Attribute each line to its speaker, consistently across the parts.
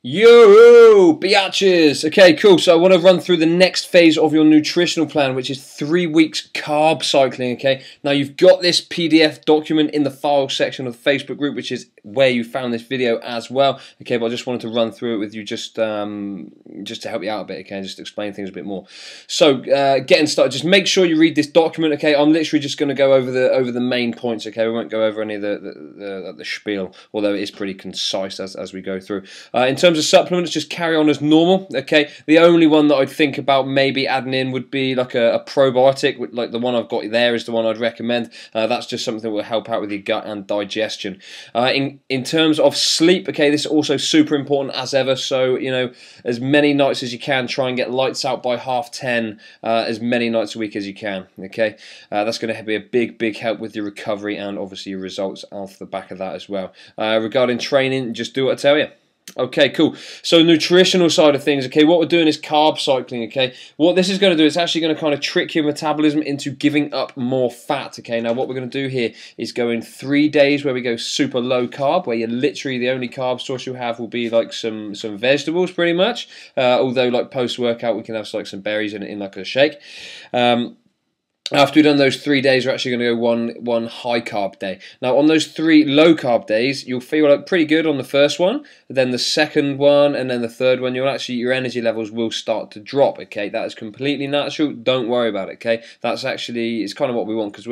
Speaker 1: Yo, biatches! Okay, cool. So I want to run through the next phase of your nutritional plan, which is 3 weeks carb cycling, okay? Now, you've got this PDF document in the file section of the Facebook group, which is where you found this video as well, okay? But I just wanted to run through it with you just to help you out a bit, okay? Just explain things a bit more. So, getting started, just make sure you read this document, okay? I'm literally just going to go over the main points, okay? We won't go over any of the spiel, although it is pretty concise as we go through. In terms of supplements, just carry on as normal, okay? The only one that I'd think about maybe adding in would be like a probiotic, like the one I've got there is the one I'd recommend. That's just something that will help out with your gut and digestion. In terms of sleep, okay, this is also super important as ever, so, you know, as many nights as you can, try and get lights out by 10:30, as many nights a week as you can, okay? That's going to be a big help with your recovery and obviously your results off the back of that as well. Regarding training, just do what I tell you. Okay, cool. So nutritional side of things, okay, what we're doing is carb cycling, okay? What this is going to do, it's actually going to kind of trick your metabolism into giving up more fat, okay? Now, what we're going to do here is go in 3 days where we go super low carb, where you're literally the only carb source you have will be like some vegetables, pretty much. Although, like post-workout, we can have like some berries in like a shake. After we've done those 3 days, we're actually going to go one high carb day. Now, on those 3 low carb days, you'll feel like pretty good on the first one, then the second one, and then the third one. Your energy levels will start to drop. Okay, that is completely natural. Don't worry about it. Okay, that's actually it's kind of what we want, because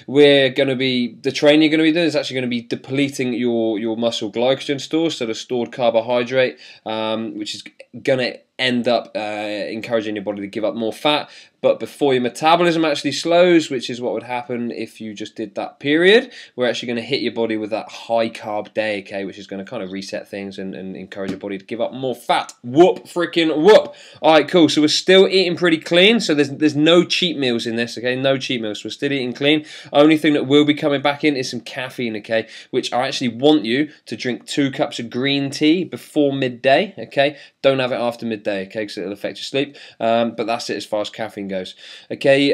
Speaker 1: we're going to be the training you're going to be doing is actually going to be depleting your muscle glycogen stores, so the stored carbohydrate, which is going to end up encouraging your body to give up more fat. But before your metabolism actually slows, which is what would happen if you just did that period, we're actually going to hit your body with that high carb day, okay, which is going to kind of reset things and encourage your body to give up more fat. Whoop, freaking whoop. All right, cool. So we're still eating pretty clean. So there's no cheat meals in this, okay? No cheat meals. We're still eating clean. Only thing that will be coming back in is some caffeine, okay, which I actually want you to drink 2 cups of green tea before midday, okay? Don't have it after midday, okay, because it'll affect your sleep. But that's it as far as caffeine goes. Okay,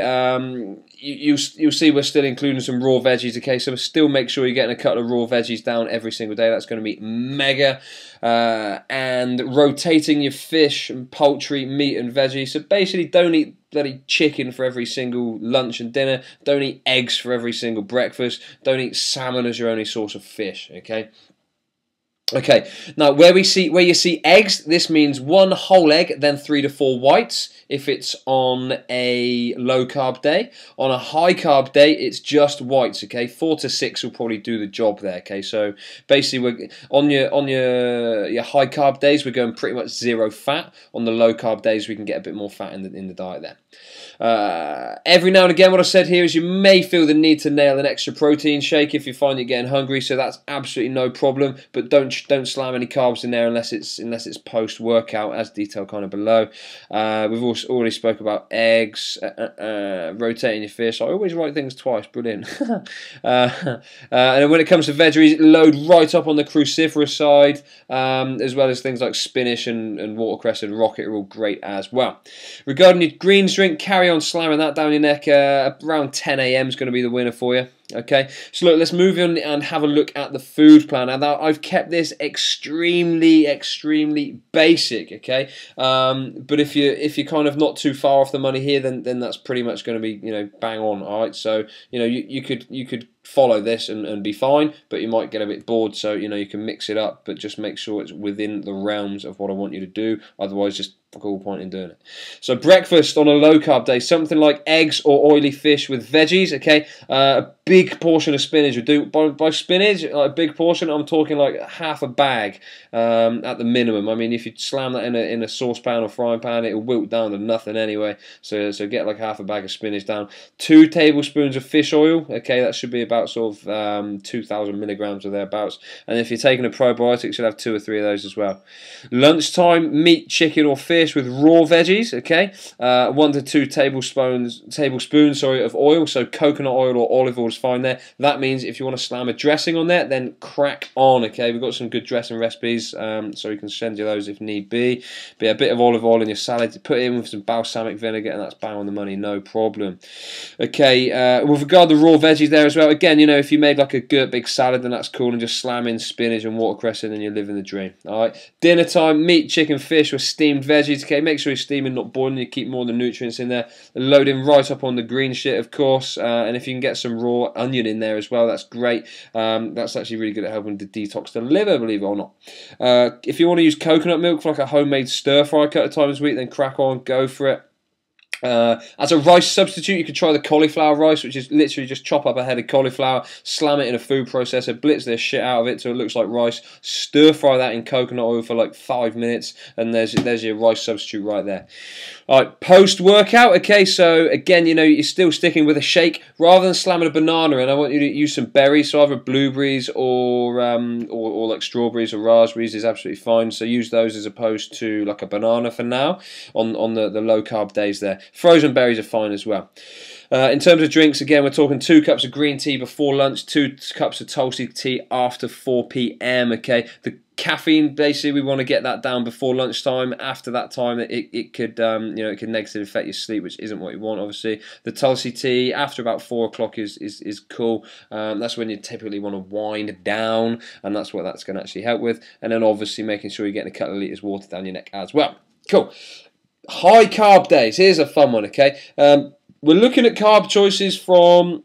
Speaker 1: you'll see we're still including some raw veggies, okay, so still make sure you're getting a couple of raw veggies down every single day. That's going to be mega. And rotating your fish and poultry, meat and veggies. So basically don't eat bloody chicken for every single lunch and dinner. Don't eat eggs for every single breakfast. Don't eat salmon as your only source of fish, okay? Okay, now where you see eggs, this means 1 whole egg, then 3 to 4 whites if it's on a low carb day. On a high carb day, it's just whites, okay? 4 to 6 will probably do the job there, okay? So basically, we're on your high carb days, we're going pretty much 0 fat. On the low carb days, we can get a bit more fat in the diet there. Every now and again, what I said here is you may feel the need to nail an extra protein shake if you find you're getting hungry, so that's absolutely no problem. But don't slam any carbs in there unless it's post workout, as detailed kind of below. We've also already spoke about eggs, rotating your fish. I always write things twice, brilliant. And then when it comes to veggies, load right up on the cruciferous side, as well as things like spinach and watercress and rocket are all great as well. Regarding your greens drink, carry on slamming that down your neck. Around 10 AM is going to be the winner for you. Okay, so look, let's move on and have a look at the food plan. Now, I've kept this extremely basic, okay? But if you're kind of not too far off the money here, then that's pretty much going to be, you know, bang on. All right, so you know you could follow this and be fine, but you might get a bit bored, so you know you can mix it up, but just make sure it's within the realms of what I want you to do. Otherwise, just fuck all point in doing it. So breakfast on a low carb day, something like eggs or oily fish with veggies, okay? A big portion of spinach. We do by spinach, like a big portion, I'm talking like half a bag at the minimum. I mean, if you slam that in a saucepan or frying pan, it'll wilt down to nothing anyway. So get like half a bag of spinach down. 2 tablespoons of fish oil, okay? That should be about sort of 2,000 milligrams or thereabouts. And if you're taking a probiotic, you'll have 2 or 3 of those as well. Lunchtime, meat, chicken or fish with raw veggies, okay? 1 to 2 tablespoons of oil, so coconut oil or olive oil is fine there. That means if you want to slam a dressing on there, then crack on, okay? We've got some good dressing recipes. so we can send you those if need be. But yeah, a bit of olive oil in your salad, put it in with some balsamic vinegar, and that's bang on the money, no problem. Okay, with regard to raw veggies there as well, again, you know, if you made like a good big salad, then that's cool, and just slam in spinach and watercress in, and you're living the dream. Alright, dinner time, meat, chicken, fish with steamed veggies. Okay, make sure you're steaming, not boiling, you keep more of the nutrients in there. Loading right up on the green shit, of course, and if you can get some raw onion in there as well, that's great. That's actually really good at helping to detox the liver, believe it or not. If you want to use coconut milk for like a homemade stir fry a couple of times a week, then crack on, go for it. As a rice substitute, you could try the cauliflower rice, which is literally just chop up a head of cauliflower, slam it in a food processor, blitz the shit out of it till it looks like rice, stir fry that in coconut oil for like 5 minutes, and there's your rice substitute right there. Alright, post-workout, okay, so again, you know, you're still sticking with a shake. Rather than slamming a banana in, I want you to use some berries, so either blueberries or like strawberries or raspberries is absolutely fine, so use those as opposed to like a banana for now on the low-carb days there. Frozen berries are fine as well. In terms of drinks, again, we're talking 2 cups of green tea before lunch, 2 cups of Tulsi tea after 4 p.m. Okay, the caffeine, basically, we want to get that down before lunchtime. After that time, it could you know, it could negatively affect your sleep, which isn't what you want, obviously. The Tulsi tea after about 4 o'clock is cool. That's when you typically want to wind down, and that's what that's going to actually help with. And then obviously making sure you're getting a couple of litres of water down your neck as well. Cool. High carb days. Here's a fun one, okay? We're looking at carb choices from,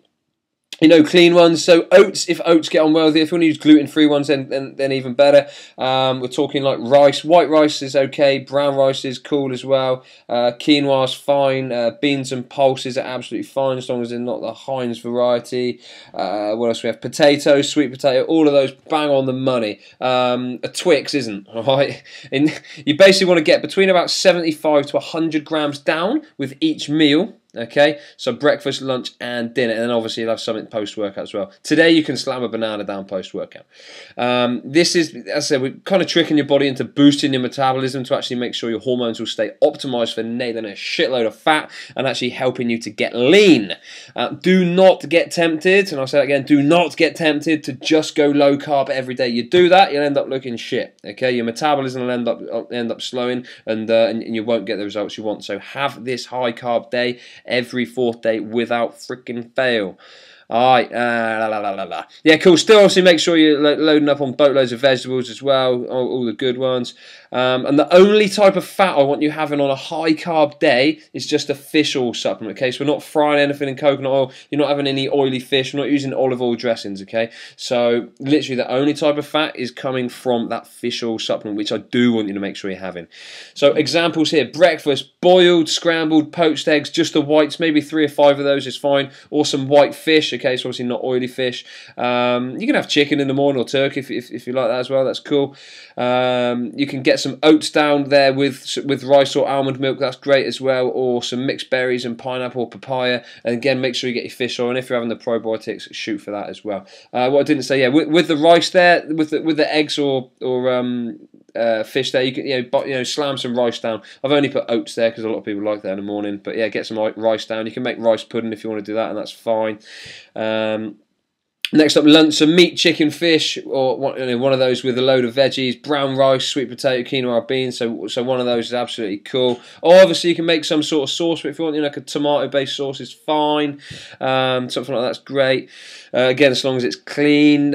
Speaker 1: you know, clean ones. So oats, if oats get on well with it. If you want to use gluten-free ones, then even better. We're talking like rice. White rice is okay. Brown rice is cool as well. Quinoa is fine. Beans and pulses are absolutely fine as long as they're not the Heinz variety. What else we have? Potatoes, sweet potato. All of those bang on the money. A Twix isn't, all right? And you basically want to get between about 75 to 100 grams down with each meal. Okay, so breakfast, lunch, and dinner, and then obviously you'll have something post-workout as well. Today you can slam a banana down post-workout. This is, as I said, we're kind of tricking your body into boosting your metabolism to actually make sure your hormones will stay optimized for nailing a shitload of fat and actually helping you to get lean. Do not get tempted, and I'll say that again, do not get tempted to just go low carb every day. You do that, you'll end up looking shit. Okay, your metabolism will end up slowing, and you won't get the results you want. So have this high carb day every 4th day without freaking fail. Alright, yeah, cool. Still, obviously, make sure you're loading up on boatloads of vegetables as well, all the good ones. And the only type of fat I want you having on a high carb day is just a fish oil supplement. Okay, so we're not frying anything in coconut oil. You're not having any oily fish. We're not using olive oil dressings. Okay, so literally the only type of fat is coming from that fish oil supplement, which I do want you to make sure you're having. So examples here: breakfast, boiled, scrambled, poached eggs, just the whites, maybe 3 or 5 of those is fine, or some white fish. Okay, so obviously not oily fish. You can have chicken in the morning or turkey if you like that as well. That's cool. You can get some oats down there with rice or almond milk. That's great as well. Or some mixed berries and pineapple or papaya. And again, make sure you get your fish oil. And if you're having the probiotics, shoot for that as well. What I didn't say, yeah, with the rice there, with the eggs or fish there, you can slam some rice down. I've only put oats there because a lot of people like that in the morning. But yeah, get some rice down. You can make rice pudding if you want to do that, and that's fine. Next up, lunch, some meat, chicken, fish, or one of those with a load of veggies, brown rice, sweet potato, quinoa, beans. So one of those is absolutely cool. Or obviously you can make some sort of sauce, but if you want, like a tomato-based sauce is fine. Something like that's great. Again, as long as it's clean.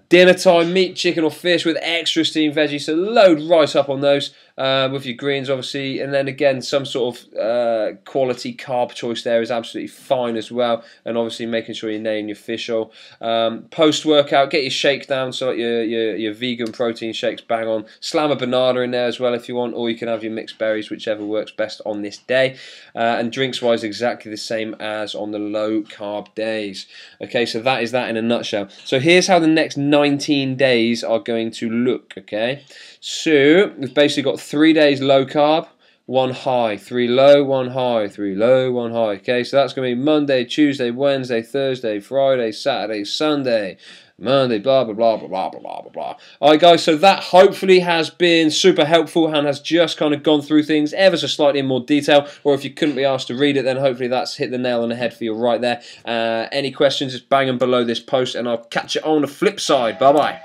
Speaker 1: Dinner time, meat, chicken, or fish with extra steamed veggies. So load right up on those. With your greens, obviously, and then again, some sort of quality carb choice there is absolutely fine as well. And obviously, making sure you're nailing your fish oil. Post-workout, get your shake down, so like your vegan protein shakes, bang on. Slam a banana in there as well if you want, or you can have your mixed berries, whichever works best on this day. And drinks-wise, exactly the same as on the low-carb days. Okay, so that is that in a nutshell. So here's how the next 19 days are going to look. Okay, so we've basically got 3 days low carb, 1 high, 3 low, 1 high, 3 low, 1 high. Okay, so that's going to be Monday, Tuesday, Wednesday, Thursday, Friday, Saturday, Sunday, Monday, blah, blah, blah, blah, blah, blah, blah, blah. Alright guys, so that hopefully has been super helpful and has just kind of gone through things ever so slightly in more detail, or if you couldn't be asked to read it, then hopefully that's hit the nail on the head for you right there. Any questions, just bang them below this post and I'll catch you on the flip side. Bye-bye.